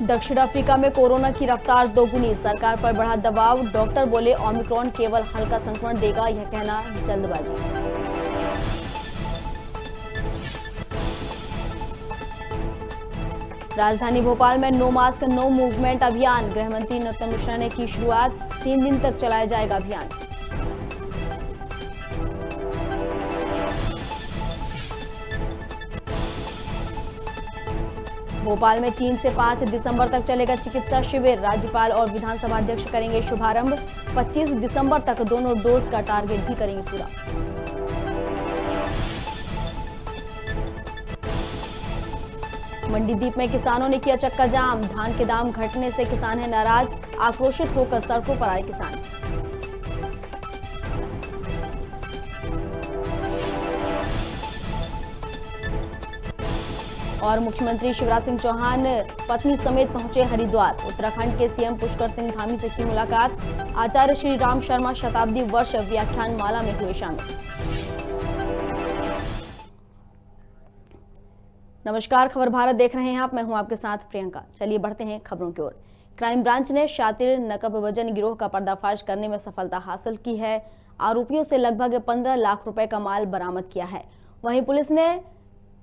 दक्षिण अफ्रीका में कोरोना की रफ्तार दोगुनी, सरकार पर बढ़ा दबाव। डॉक्टर बोले ओमिक्रॉन केवल हल्का संक्रमण देगा, यह कहना जल्दबाजी। राजधानी भोपाल में नो मास्क नो मूवमेंट अभियान, गृहमंत्री नरोत्तम मिश्रा ने की शुरुआत। 3 दिन तक चलाया जाएगा अभियान। भोपाल में 3 से 5 दिसंबर तक चलेगा चिकित्सा शिविर, राज्यपाल और विधानसभा अध्यक्ष करेंगे शुभारंभ। 25 दिसंबर तक दोनों डोज का टारगेट भी करेंगे पूरा। मंडीदीप में किसानों ने किया चक्का जाम, धान के दाम घटने से किसान हैं नाराज, आक्रोशित होकर सड़कों पर आए किसान। और मुख्यमंत्री शिवराज सिंह चौहान पत्नी समेत पहुंचे हरिद्वार, उत्तराखंड के सीएम पुष्कर सिंह धामी से की मुलाकात। आचार्य श्री राम शर्मा शताब्दी वर्ष व्याख्यान माला में हुए शामिल। नमस्कार, खबर भारत देख रहे हैं आप, मैं हूं आपके साथ प्रियंका। चलिए बढ़ते हैं खबरों की ओर। क्राइम ब्रांच ने शातिर नकबवजन गिरोह का पर्दाफाश करने में सफलता हासिल की है। आरोपियों से लगभग 15 लाख रुपए का माल बरामद किया है। वहीं पुलिस ने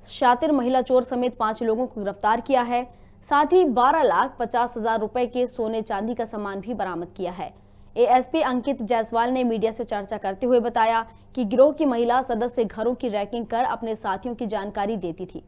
शातिर महिला चोर समेत 5 लोगों को गिरफ्तार किया है। साथ ही 12,50,000 रुपए के सोने चांदी का सामान भी बरामद किया है। एएसपी अंकित जायसवाल ने मीडिया से चर्चा करते हुए बताया कि गिरोह की महिला सदस्य घरों की रैकिंग कर अपने साथियों की जानकारी देती थी।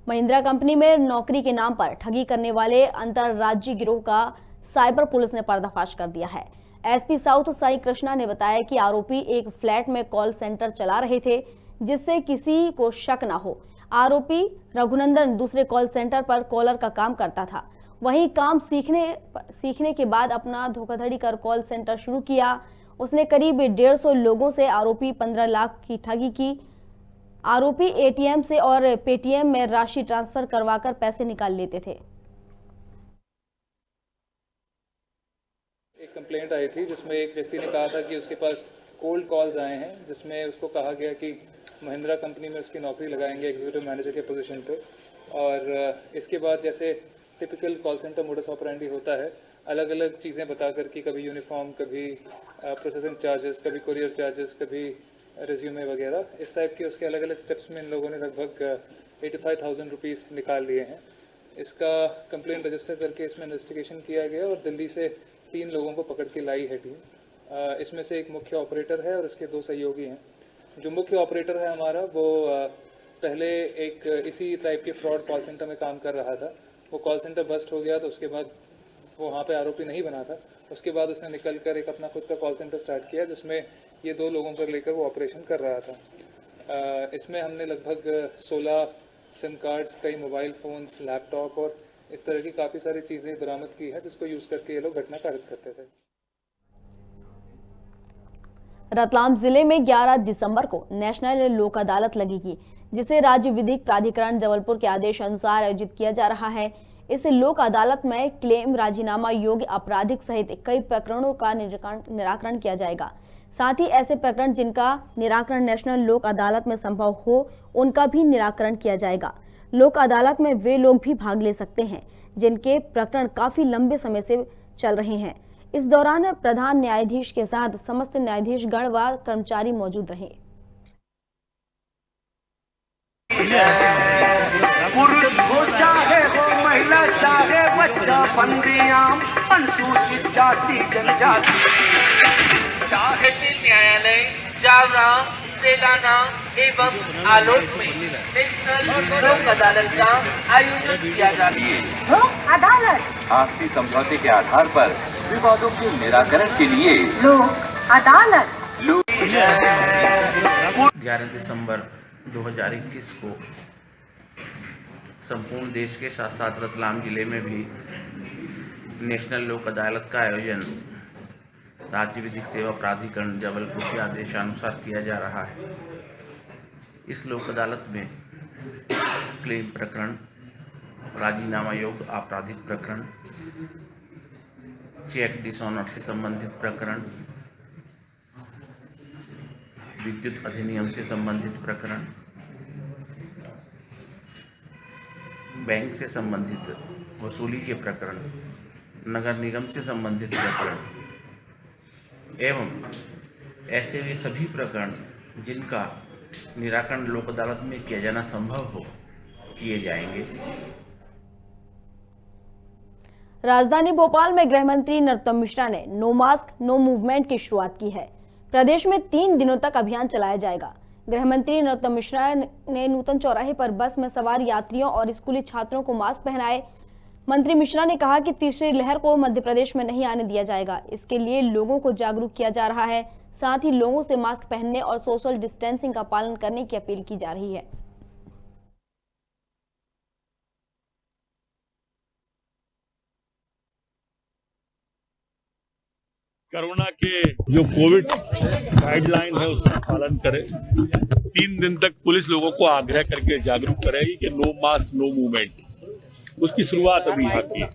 महिंद्रा कंपनी में नौकरी के नाम पर ठगी करने वाले अंतरराज्यीय गिरोह का साइबर पुलिस ने पर्दाफाश कर दिया है। एसपी साउथ साई कृष्णा ने बताया कि आरोपी एक फ्लैट में कॉल सेंटर चला रहे थे, जिससे किसी को शक न हो। आरोपी रघुनंदन दूसरे कॉल सेंटर पर कॉलर का काम करता था। वहीं काम सीखने के बाद अपना धोखाधड़ी कर कॉल सेंटर शुरू किया। उसने करीब 150 लोगों से आरोपी 15 लाख की ठगी की। आरोपी एटीएम से और पेटीएम में राशि ट्रांसफर करवाकर पैसे निकाल लेते थे। एक कंप्लेंट आई थी जिसमें एक व्यक्ति ने कहा था कि उसके पास कोल्ड कॉल्स आए हैं, जिसमें उसको कहा गया कि महिंद्रा कंपनी में उसकी नौकरी लगाएंगे एग्जीक्यूटिव मैनेजर के पोजीशन पे। और इसके बाद जैसे typical call centre modus operandi होता है, अलग अलग चीज़ें बताकर कि कभी यूनिफॉर्म, कभी प्रोसेसिंग चार्जेस, कभी कुरियर चार्जेस, कभी रेज्यूमे वगैरह, इस टाइप के उसके अलग अलग स्टेप्स में इन लोगों ने लगभग 85,000 रुपीज़ निकाल लिए हैं। इसका कंप्लेंट रजिस्टर करके इसमें इन्वेस्टिगेशन किया गया और दिल्ली से 3 लोगों को पकड़ के लाई है टीम। इसमें से एक मुख्य ऑपरेटर है और उसके 2 सहयोगी हैं। जो मुख्य ऑपरेटर है हमारा, वो पहले एक इसी टाइप के फ्रॉड कॉल सेंटर में काम कर रहा था। वो कॉल सेंटर बस्ट हो गया तो उसके बाद वो वहाँ पे आरोपी नहीं बना था। उसके बाद उसने निकल कर एक अपना खुद का कॉल सेंटर स्टार्ट किया, जिसमें ये 2 लोगों को लेकर वो ऑपरेशन कर रहा था। इसमें हमने लगभग 16 सिम कार्ड्स, कई मोबाइल फ़ोन्स, लैपटॉप और इस तरह की काफ़ी सारी चीज़ें बरामद की है, जिसको यूज़ करके ये लोग घटना कारित करते थे। रतलाम जिले में 11 दिसंबर को नेशनल लोक अदालत लगेगी, जिसे राज्य विधिक प्राधिकरण जबलपुर के आदेश अनुसार आयोजित किया जा रहा है। इस लोक अदालत में क्लेम, राजीनामा योग्य आपराधिक सहित कई प्रकरणों का निराकरण किया जाएगा। साथ ही ऐसे प्रकरण जिनका निराकरण नेशनल लोक अदालत में संभव हो, उनका भी निराकरण किया जाएगा। लोक अदालत में वे लोग भी भाग ले सकते हैं जिनके प्रकरण काफी लंबे समय से चल रहे हैं। इस दौरान प्रधान न्यायाधीश के साथ समस्त न्यायाधीश गण व कर्मचारी मौजूद रहे। पुरुष हो चाहे हो महिला, चाहे बच्चा, बंदियां, अनुसूचित जाति जनजाति, चाहे न्यायालय, जावरा, सेलाना एवं आलोक में नेशनल लोक अदालत का आयोजन किया जाता है। लोक अदालत आपसी समझौते के आधार पर विवादों के निराकरण के लिए लोक अदालत। 11 दिसंबर 2021 को संपूर्ण देश के साथ साथ रतलाम जिले में भी नेशनल लोक अदालत का आयोजन राज्य विधिक सेवा प्राधिकरण जबलपुर के आदेशानुसार किया जा रहा है। इस लोक अदालत में क्लेम प्रकरण, राजीनामा योग्य आपराधिक प्रकरण, चेक डिसऑनर से संबंधित प्रकरण, विद्युत अधिनियम से संबंधित प्रकरण, बैंक से संबंधित वसूली के प्रकरण, नगर निगम से संबंधित प्रकरण एवं ऐसे वे सभी प्रकरण जिनका निराकरण लोक अदालत में किया जाना संभव हो, किए जाएंगे। राजधानी भोपाल में गृह मंत्री नरोत्तम मिश्रा ने नो मास्क नो मूवमेंट की शुरुआत की है। प्रदेश में 3 दिनों तक अभियान चलाया जाएगा। गृह मंत्री नरोत्तम मिश्रा ने नूतन चौराहे पर बस में सवार यात्रियों और स्कूली छात्रों को मास्क पहनाए। मंत्री मिश्रा ने कहा कि तीसरी लहर को मध्य प्रदेश में नहीं आने दिया जाएगा। इसके लिए लोगों को जागरूक किया जा रहा है। साथ ही लोगों से मास्क पहनने और सोशल डिस्टेंसिंग का पालन करने की अपील की जा रही है। कोरोना के जो कोविड गाइडलाइन है उसका पालन करें। 3 दिन तक पुलिस लोगों को आग्रह करके जागरूक करेगी कि नो मास्क नो मूवमेंट, उसकी शुरुआत अभी यहाँ की है।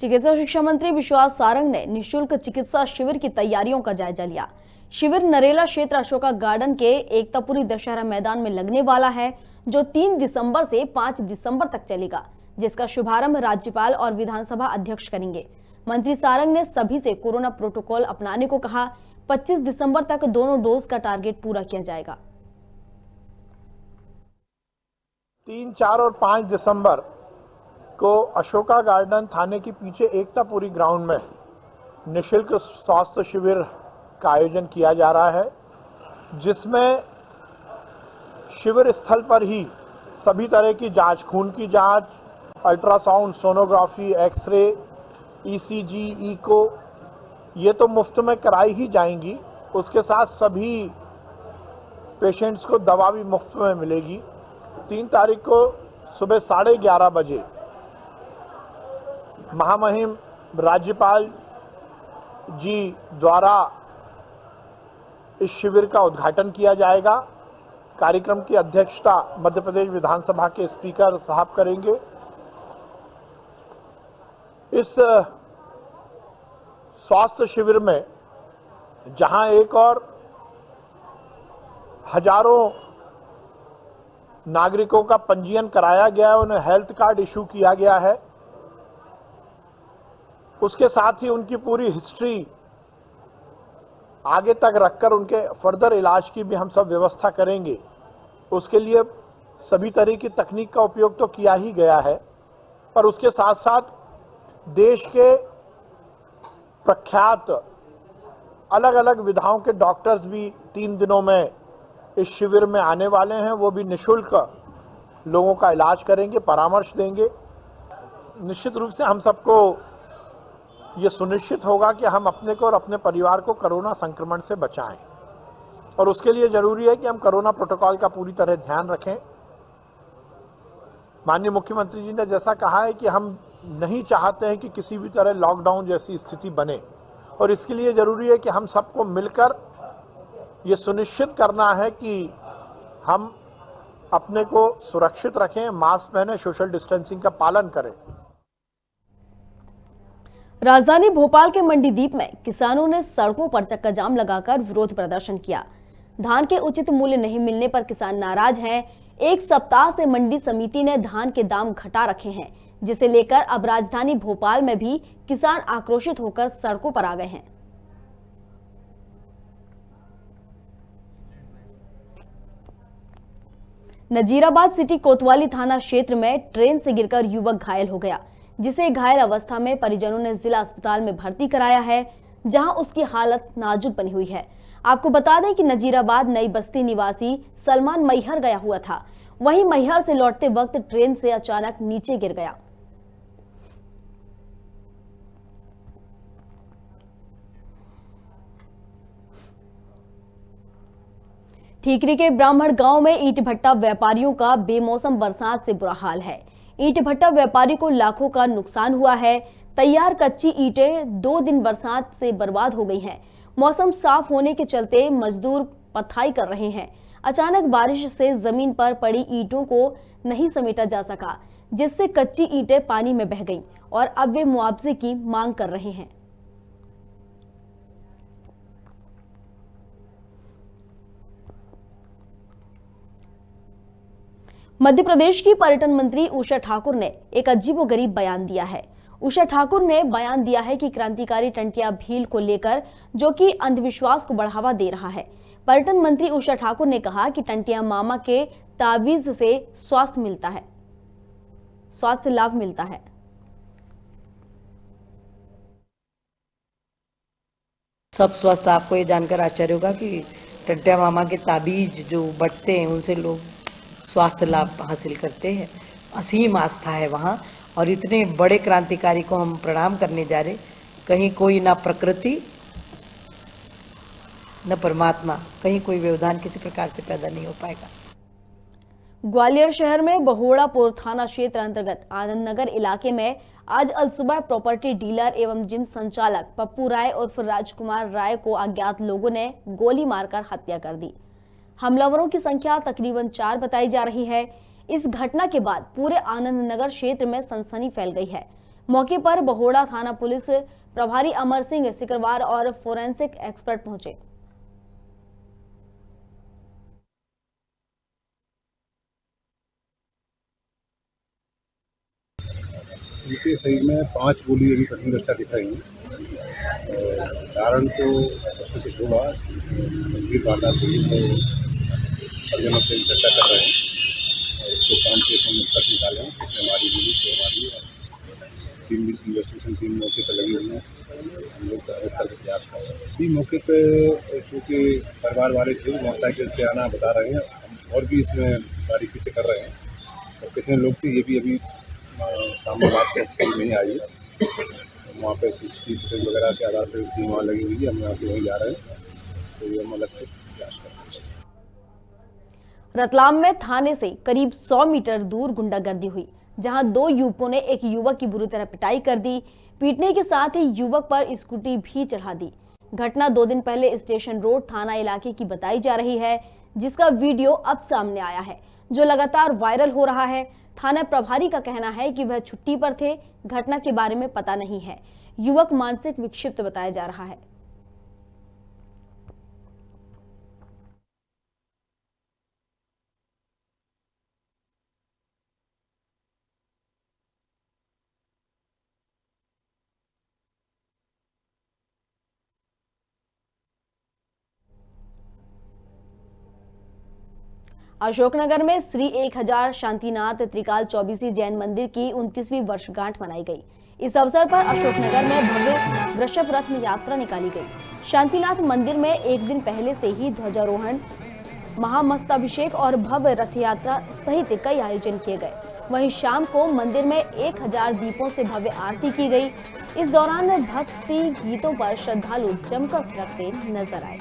चिकित्सा शिक्षा मंत्री विश्वास सारंग ने निःशुल्क चिकित्सा शिविर की तैयारियों का जायजा लिया। शिविर नरेला क्षेत्र अशोका गार्डन के एकतापुरी दशहरा मैदान में लगने वाला है, जो 3 दिसंबर से 5 दिसंबर तक चलेगा, जिसका शुभारंभ राज्यपाल और विधानसभा अध्यक्ष करेंगे। मंत्री सारंग ने सभी से कोरोना प्रोटोकॉल अपनाने को कहा। 25 दिसंबर तक दोनों डोज का टारगेट पूरा किया जाएगा। 3, 4 और 5 दिसंबर को अशोका गार्डन थाने के पीछे एकतापुरी ग्राउंड में निःशुल्क स्वास्थ्य शिविर का आयोजन किया जा रहा है, जिसमें शिविर स्थल पर ही सभी तरह की जांच, खून की जांच, ultrasound, sonography, X-ray, ECG, echo, ये तो मुफ्त में कराई ही जाएंगी। उसके साथ सभी पेशेंट्स को दवा भी मुफ्त में मिलेगी। 3 तारीख को सुबह 11:30 बजे महामहिम राज्यपाल जी द्वारा इस शिविर का उद्घाटन किया जाएगा। कार्यक्रम की अध्यक्षता मध्य प्रदेश विधानसभा के स्पीकर साहब करेंगे। इस स्वास्थ्य शिविर में जहां एक और हजारों नागरिकों का पंजीयन कराया गया है, उन्हें हेल्थ कार्ड इशू किया गया है, उसके साथ ही उनकी पूरी हिस्ट्री आगे तक रखकर उनके फर्दर इलाज की भी हम सब व्यवस्था करेंगे। उसके लिए सभी तरह की तकनीक का उपयोग तो किया ही गया है, पर उसके साथ साथ देश के प्रख्यात अलग अलग विधाओं के डॉक्टर्स भी 3 दिनों में इस शिविर में आने वाले हैं। वो भी निःशुल्क लोगों का इलाज करेंगे, परामर्श देंगे। निश्चित रूप से हम सबको ये सुनिश्चित होगा कि हम अपने को और अपने परिवार को कोरोना संक्रमण से बचाएं, और उसके लिए जरूरी है कि हम कोरोना प्रोटोकॉल का पूरी तरह ध्यान रखें। माननीय मुख्यमंत्री जी ने जैसा कहा है कि हम नहीं चाहते हैं कि किसी भी तरह लॉकडाउन जैसी स्थिति बने, और इसके लिए जरूरी है कि हम सबको मिलकर ये सुनिश्चित करना है कि हम अपने को सुरक्षित रखें, मास्क पहने, सोशल डिस्टेंसिंग का पालन करें। राजधानी भोपाल के मंडीदीप में किसानों ने सड़कों पर चक्का जाम लगाकर विरोध प्रदर्शन किया। धान के उचित मूल्य नहीं मिलने पर किसान नाराज हैं। 1 सप्ताह से मंडी समिति ने धान के दाम घटा रखे हैं, जिसे लेकर अब राजधानी भोपाल में भी किसान आक्रोशित होकर सड़कों पर आ गए हैं। नजीराबाद सिटी कोतवाली थाना क्षेत्र में ट्रेन से गिरकर युवक घायल हो गया, जिसे घायल अवस्था में परिजनों ने जिला अस्पताल में भर्ती कराया है, जहां उसकी हालत नाजुक बनी हुई है। आपको बता दें कि नजीराबाद नई बस्ती निवासी सलमान मैहर गया हुआ था। वहीं मैहर से लौटते वक्त ट्रेन से अचानक नीचे गिर गया। ठीकरी के ब्राह्मण गांव में ईंट भट्टा व्यापारियों का बेमौसम बरसात से बुरा हाल है। ईंट भट्टा व्यापारी को लाखों का नुकसान हुआ है। तैयार कच्ची ईंटें 2 दिन बरसात से बर्बाद हो गई हैं। मौसम साफ होने के चलते मजदूर पथाई कर रहे हैं। अचानक बारिश से जमीन पर पड़ी ईंटों को नहीं समेटा जा सका, जिससे कच्ची ईंटें पानी में बह गईं और अब वे मुआवजे की मांग कर रहे हैं। मध्य प्रदेश की पर्यटन मंत्री उषा ठाकुर ने एक अजीबोगरीब बयान दिया है। उषा ठाकुर ने बयान दिया है कि क्रांतिकारी टंटिया भील को लेकर, जो कि अंधविश्वास को बढ़ावा दे रहा है। पर्यटन मंत्री उषा ठाकुर ने कहा कि टंटिया मामा के ताबीज से स्वास्थ्य लाभ मिलता है। सब स्वस्थ। आपको ये जानकर आश्चर्य होगा कि टंटिया मामा के ताबीज जो बटते हैं उनसे लोग स्वास्थ्य लाभ हासिल करते हैं। असीम आस्था है वहाँ, और इतने बड़े क्रांतिकारी को हम प्रणाम करने जा रहे। कहीं कोई ना प्रकृति न परमात्मा, कहीं कोई व्यवधान किसी प्रकार से पैदा नहीं हो पाएगा। ग्वालियर शहर में बहोड़ापुर थाना क्षेत्र अंतर्गत आनंद नगर इलाके में आज अलसुबह प्रॉपर्टी डीलर एवं जिम संचालक पप्पू राय उर्फ राजकुमार राय को अज्ञात लोगों ने गोली मारकर हत्या कर दी। हमलावरों की संख्या तकरीबन 4 बताई जा रही है। इस घटना के बाद पूरे आनंद नगर क्षेत्र में सनसनी फैल गई है। मौके पर बहोड़ा थाना पुलिस प्रभारी अमर सिंह सिकरवार और फोरेंसिक एक्सपर्ट पहुंचे। उनके शरीर में 5 गोली अभी प्रथम दृष्टया दिख रही हैं। कारण तो उसमें कुछ होगा, गंभीर वारदात हुई तो परिजनों से चर्चा कर रहे हैं और उसको काम के हम निष्कर्ष निकाले हैं किसने मारी गोली, क्यों मारी है। टीम इन्वेस्टिगेशन टीम मौके पर लगी हुई है। हम लोग स्तर पर प्रयास कर रहे हैं। मौके पर चूँकि परिवार वाले थे, मोटरसाइकिल से आना बता रहे हैं। हम और भी इसमें बारीकी से कर रहे हैं और कितने लोग थे ये भी अभी सामने बात नहीं आई है। वहाँ पे CCTV फुटेज वगैरह के आधार पर टीम वहाँ लगी हुई है। हम यहाँ से वहीं जा रहे हैं, तो ये हम अलग से प्रयास कर रहे हैं। रतलाम में थाने से करीब 100 मीटर दूर गुंडागर्दी हुई, जहां 2 युवकों ने एक युवक की बुरी तरह पिटाई कर दी। पीटने के साथ ही युवक पर स्कूटी भी चढ़ा दी। घटना 2 दिन पहले स्टेशन रोड थाना इलाके की बताई जा रही है, जिसका वीडियो अब सामने आया है, जो लगातार वायरल हो रहा है। थाना प्रभारी का कहना है कि वह छुट्टी पर थे, घटना के बारे में पता नहीं है। युवक मानसिक विक्षिप्त बताया जा रहा है। अशोकनगर में श्री 1000 शांतिनाथ त्रिकाल चौबीसी जैन मंदिर की 29वीं वर्षगांठ मनाई गई। इस अवसर पर अशोकनगर में भव्य वृषभ रथ यात्रा निकाली गई। शांतिनाथ मंदिर में एक दिन पहले से ही ध्वजारोहण, महामस्तकाभिषेक और भव्य रथ यात्रा सहित कई आयोजन किए गए। वहीं शाम को मंदिर में 1000 दीपों से भव्य आरती की गई। इस दौरान भक्ति गीतों पर श्रद्धालु जमकर रखते नजर आए।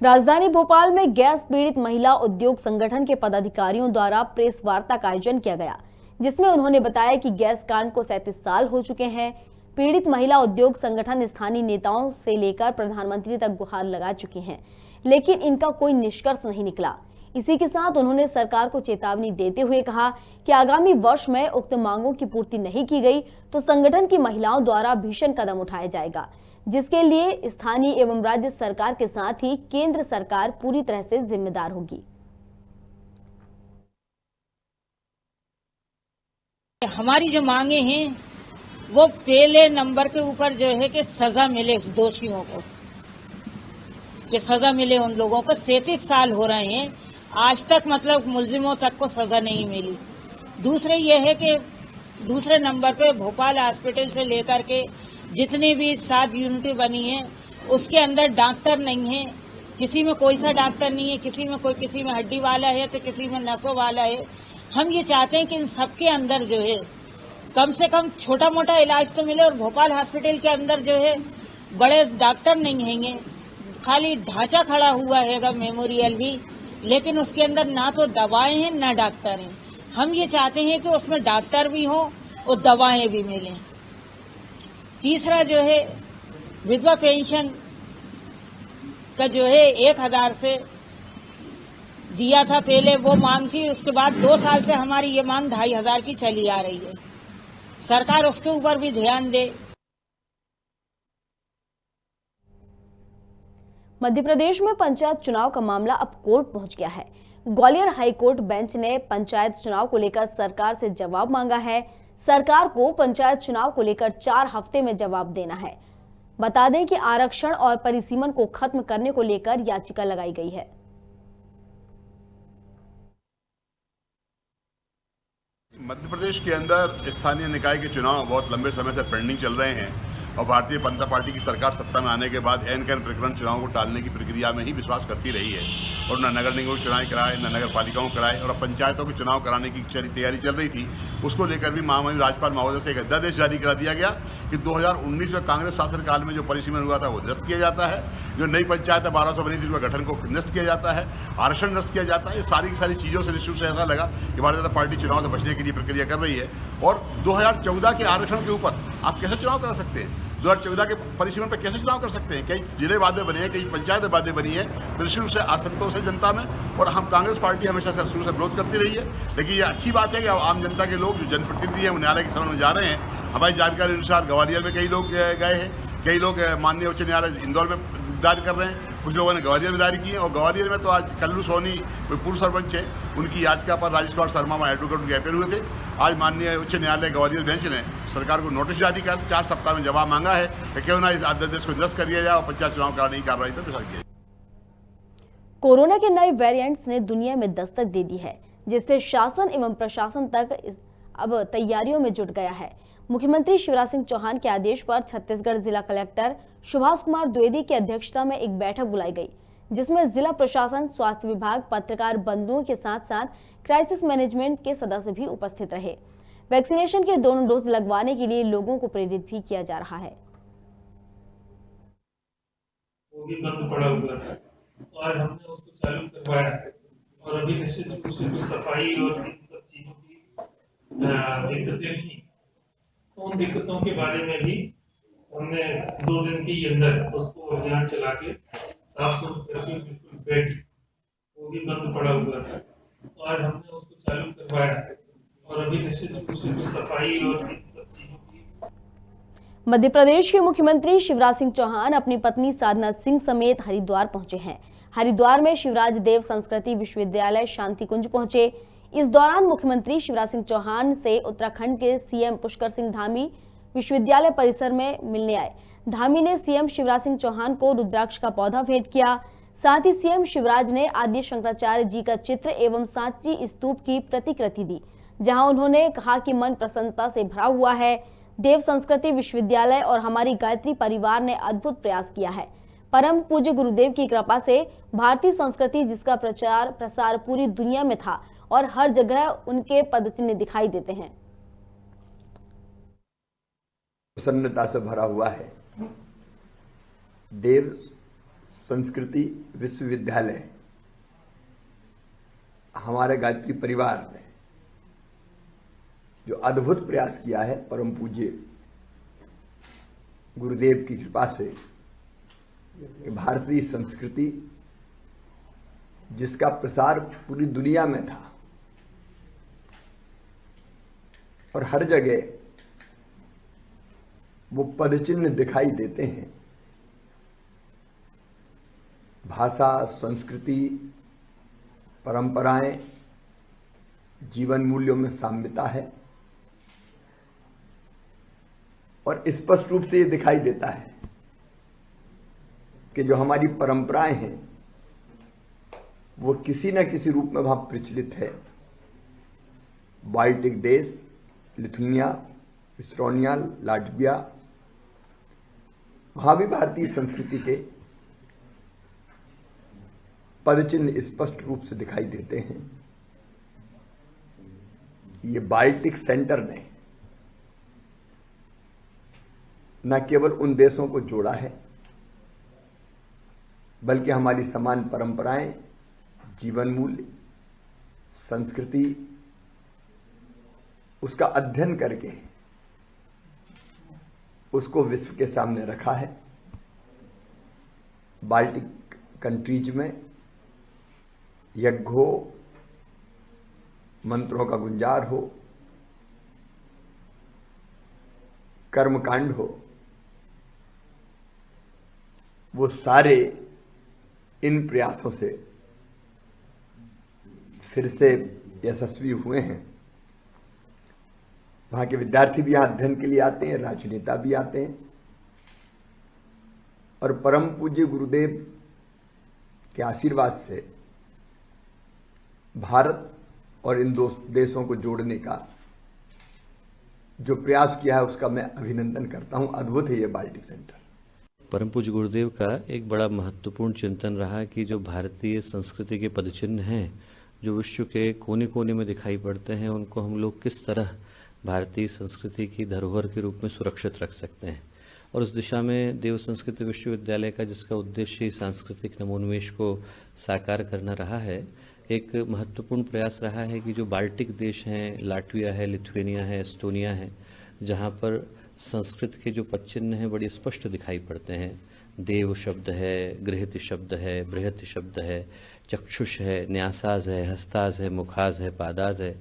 राजधानी भोपाल में गैस पीड़ित महिला उद्योग संगठन के पदाधिकारियों द्वारा प्रेस वार्ता का आयोजन किया गया, जिसमें उन्होंने बताया कि गैस कांड को 37 साल हो चुके हैं। पीड़ित महिला उद्योग संगठन स्थानीय नेताओं से लेकर प्रधानमंत्री तक गुहार लगा चुकी हैं, लेकिन इनका कोई निष्कर्ष नहीं निकला। इसी के साथ उन्होंने सरकार को चेतावनी देते हुए कहा कि आगामी वर्ष में उक्त मांगों की पूर्ति नहीं की गई तो संगठन की महिलाओं द्वारा भीषण कदम उठाया जाएगा, जिसके लिए स्थानीय एवं राज्य सरकार के साथ ही केंद्र सरकार पूरी तरह से जिम्मेदार होगी। हमारी जो मांगे हैं वो पहले नंबर के ऊपर जो है कि सजा मिले दोषियों को, कि सजा मिले उन लोगों को। 37 साल हो रहे हैं, आज तक मतलब मुलजिमों तक को सजा नहीं मिली। दूसरे ये है कि दूसरे नंबर पे भोपाल हॉस्पिटल से लेकर के जितनी भी 7 यूनिटें बनी हैं उसके अंदर डॉक्टर नहीं है, किसी में कोई सा डॉक्टर नहीं है, किसी में हड्डी वाला है तो किसी में नसों वाला है। हम ये चाहते हैं कि इन सबके अंदर जो है कम से कम छोटा मोटा इलाज तो मिले। और भोपाल हॉस्पिटल के अंदर जो है बड़े डॉक्टर नहीं हैंगे, खाली ढांचा खड़ा हुआ हैगा, मेमोरियल ही, लेकिन उसके अंदर ना तो दवाएं हैं ना डॉक्टर हैं। हम ये चाहते हैं कि उसमें डॉक्टर भी हो और दवाएं भी मिलें। तीसरा जो है विधवा पेंशन का जो है 1000 से दिया था पहले वो मांग थी, उसके बाद 2 साल से हमारी ये मांग 2500 की चली आ रही है। सरकार उसके ऊपर भी ध्यान दे। मध्य प्रदेश में पंचायत चुनाव का मामला अब कोर्ट पहुंच गया है। ग्वालियर हाई कोर्ट बेंच ने पंचायत चुनाव को लेकर सरकार से जवाब मांगा है। सरकार को पंचायत चुनाव को लेकर 4 हफ्ते में जवाब देना है। बता दें कि आरक्षण और परिसीमन को खत्म करने को लेकर याचिका लगाई गई है। मध्य प्रदेश के अंदर स्थानीय निकाय के चुनाव बहुत लंबे समय से पेंडिंग चल रहे हैं और भारतीय जनता पार्टी की सरकार सत्ता में आने के बाद एन कैन प्रकरण चुनाव को टालने की प्रक्रिया में ही विश्वास करती रही है और न नगर निगम चुनाव कराए, न नगर पालिकाओं कराए और अब पंचायतों के चुनाव कराने की तैयारी चल रही थी। उसको लेकर भी महामहिम राज्यपाल महोदय से एक अध्यादेश जारी करा दिया गया कि 2019 में कांग्रेस शासनकाल में जो परिसीमन हुआ था वो निरस्त किया जाता है, जो नई पंचायत 1200 बनी थी उसका गठन को निरस्त किया जाता है, आरक्षण निरस्त किया जाता है। ये सारी की सारी चीज़ों से निश्चित से ऐसा लगा कि भारतीय जनता पार्टी चुनाव से बचने के लिए प्रक्रिया कर रही है। और 2014 के आरक्षण के ऊपर आप कैसे चुनाव करा सकते हैं? 2014 के परिसीमन पर कैसे चुनाव कर सकते हैं? कई जिले वादे बने हैं, कई पंचायत वादे बनी है, तो निश्चित रूप से असंतोष है जनता में। और हम कांग्रेस पार्टी हमेशा से शुरू से विरोध करती रही है, लेकिन ये अच्छी बात है कि आम जनता के लोग जो जनप्रतिनिधि हैं वो न्यायालय के शरण में जा रहे हैं। हमारी जानकारी अनुसार ग्वालियर में कई लोग गए हैं, कई लोग माननीय उच्च न्यायालय इंदौर में दायर कर रहे हैं, कुछ लोगों ने ग्वालियर में दायर की है। और ग्वालियर में तो आज कल्लू सोनी पूर्व सरपंच है, उनकी याचिका पर राजेश कुमार शर्मा में एडवोकेट उनके अपील हुए थे। आज माननीय उच्च न्यायालय ग्वालियर बेंच ने सरकार को नोटिस जारी कर 4 सप्ताह में जवाब मांगा है कि क्यों ना इस अध्यादेश को निरस्त कर दिया जाए और पंचायत चुनाव कराने की कार्रवाई पर विचार किया जाए। कोरोना के नए वेरिएंट्स ने दुनिया में दस्तक दे दी है, जिससे शासन एवं प्रशासन तक अब तैयारियों में जुट गया है। मुख्यमंत्री शिवराज सिंह चौहान के आदेश पर छत्तीसगढ़ जिला कलेक्टर सुभाष कुमार द्विवेदी की अध्यक्षता में एक बैठक बुलाई गई, जिसमें जिला प्रशासन, स्वास्थ्य विभाग, पत्रकार बंधुओं के साथ साथ क्राइसिस मैनेजमेंट के सदस्य भी उपस्थित रहे। वैक्सीनेशन के दोनों डोज लगवाने के लिए लोगों को प्रेरित भी किया जा रहा है। वो भी बंद पड़ा हुआ था, तो आज हमने उसको चालू करवाया है और अभी निश्चित रूप से कुछ सफाई और इन सब चीजों की दिक्कतें थी, तो उन दिक्कतों के बारे में भी हमने 2 दिन के अंदर उसको अभियान चला के साफ सुथरा बिल्कुल बेड वो भी बंद पड़ा हुआ था, तो आज हमने उसको चालू करवाया है और अभी निश्चित रूप से कुछ सफाई और इन सब चीजों की। मध्य प्रदेश के मुख्यमंत्री शिवराज सिंह चौहान अपनी पत्नी साधना सिंह समेत हरिद्वार पहुंचे हैं। हरिद्वार में शिवराज देव संस्कृति विश्वविद्यालय शांति कुंज पहुंचे। इस दौरान मुख्यमंत्री शिवराज सिंह चौहान से उत्तराखंड के सीएम पुष्कर सिंह धामी विश्वविद्यालय परिसर में मिलने आए। धामी ने सीएम शिवराज सिंह चौहान को रुद्राक्ष का पौधा भेंट किया। साथ ही सीएम शिवराज ने आदि शंकराचार्य जी का चित्र एवं सांची स्तूप की प्रतिकृति दी, जहां उन्होंने कहा कि मन प्रसन्नता से भरा हुआ है। देव संस्कृति विश्वविद्यालय और हमारी गायत्री परिवार ने अद्भुत प्रयास किया है। परम पूज्य गुरुदेव की कृपा से भारतीय संस्कृति, जिसका प्रचार प्रसार पूरी दुनिया में था और हर जगह उनके पदचिन्ह दिखाई देते हैं, प्रसन्नता से भरा हुआ है। देव संस्कृति विश्वविद्यालय, हमारे गायत्री परिवार ने जो अद्भुत प्रयास किया है, परम पूज्य गुरुदेव की कृपा से भारतीय संस्कृति, जिसका प्रसार पूरी दुनिया में था और हर जगह वो पदचिन्ह दिखाई देते हैं। भाषा, संस्कृति, परंपराएं, जीवन मूल्यों में साम्यता है और स्पष्ट रूप से ये दिखाई देता है कि जो हमारी परंपराएं हैं वो किसी न किसी रूप में वहां प्रचलित है। बाल्टिक देश, लिथुनिया, इस्टोनिया, लाटविया, वहां भी भारतीय संस्कृति के पदचिन्ह स्पष्ट रूप से दिखाई देते हैं। ये बाल्टिक सेंटर ने न केवल उन देशों को जोड़ा है, बल्कि हमारी समान परंपराएं, जीवन मूल्य, संस्कृति, उसका अध्ययन करके उसको विश्व के सामने रखा है। बाल्टिक कंट्रीज में यज्ञ हो, मंत्रों का गुंजार हो, कर्मकांड हो, वो सारे इन प्रयासों से फिर से यशस्वी हुए हैं। वहां के विद्यार्थी भी यहां अध्ययन के लिए आते हैं, राजनेता भी आते हैं, और परम पूज्य गुरुदेव के आशीर्वाद से भारत और इन दो देशों को जोड़ने का जो प्रयास किया है उसका मैं अभिनंदन करता हूं। अद्भुत है ये बाल्टिक सेंटर। परम पूज्य गुरुदेव का एक बड़ा महत्वपूर्ण चिंतन रहा कि जो भारतीय संस्कृति के पदचिन्ह हैं, जो विश्व के कोने कोने में दिखाई पड़ते हैं, उनको हम लोग किस तरह भारतीय संस्कृति की धरोहर के रूप में सुरक्षित रख सकते हैं। और उस दिशा में देव संस्कृत विश्वविद्यालय का, जिसका उद्देश्य ही सांस्कृतिक नवोन्मेष को साकार करना रहा है, एक महत्वपूर्ण प्रयास रहा है कि जो बाल्टिक देश हैं, लाटविया है, लिथुआनिया है, एस्टोनिया है, जहाँ पर संस्कृत के जो पदचिन्ह हैं बड़ी स्पष्ट दिखाई पड़ते हैं। देव शब्द है, गृहति शब्द है, बृहति शब्द है, चक्षुष है, न्यासाज है, हस्ताज है, मुखाज है, पादाज है,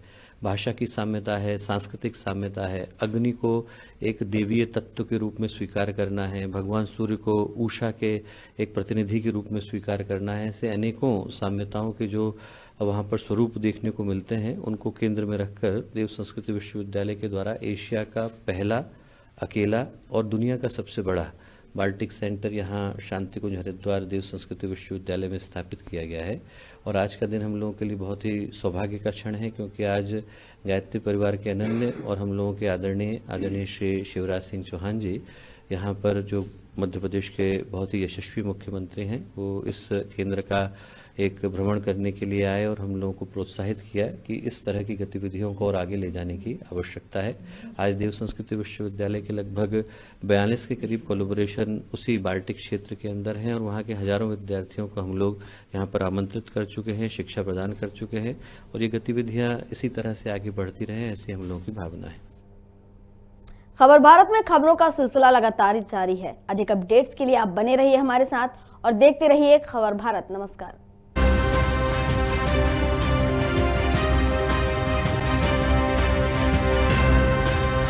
भाषा की साम्यता है, सांस्कृतिक साम्यता है, अग्नि को एक देवीय तत्व के रूप में स्वीकार करना है, भगवान सूर्य को उषा के एक प्रतिनिधि के रूप में स्वीकार करना है। ऐसे अनेकों साम्यताओं के जो वहाँ पर स्वरूप देखने को मिलते हैं, उनको केंद्र में रखकर देव संस्कृत विश्वविद्यालय के द्वारा एशिया का पहला, अकेला और दुनिया का सबसे बड़ा बाल्टिक सेंटर यहाँ शांति कुंज हरिद्वार देव संस्कृति विश्वविद्यालय में स्थापित किया गया है। और आज का दिन हम लोगों के लिए बहुत ही सौभाग्य का क्षण है, क्योंकि आज गायत्री परिवार के अनन्य और हम लोगों के आदरणीय श्री शिवराज सिंह चौहान जी यहाँ पर, जो मध्य प्रदेश के बहुत ही यशस्वी मुख्यमंत्री हैं, वो इस केंद्र का एक भ्रमण करने के लिए आए और हम लोगों को प्रोत्साहित किया कि इस तरह की गतिविधियों को और आगे ले जाने की आवश्यकता है। आज देव संस्कृति विश्वविद्यालय के लगभग 42 के करीब कोलैबोरेशन उसी बाल्टिक क्षेत्र के अंदर हैं और वहाँ के हजारों विद्यार्थियों को हम लोग यहाँ पर आमंत्रित कर चुके हैं, शिक्षा प्रदान कर चुके हैं और ये गतिविधियाँ इसी तरह से आगे बढ़ती रहें, ऐसी हम लोगों की भावना है। खबर भारत में खबरों का सिलसिला लगातार जारी है। अधिक अपडेट्स के लिए आप बने रहिए हमारे साथ और देखते रहिए खबर भारत। नमस्कार।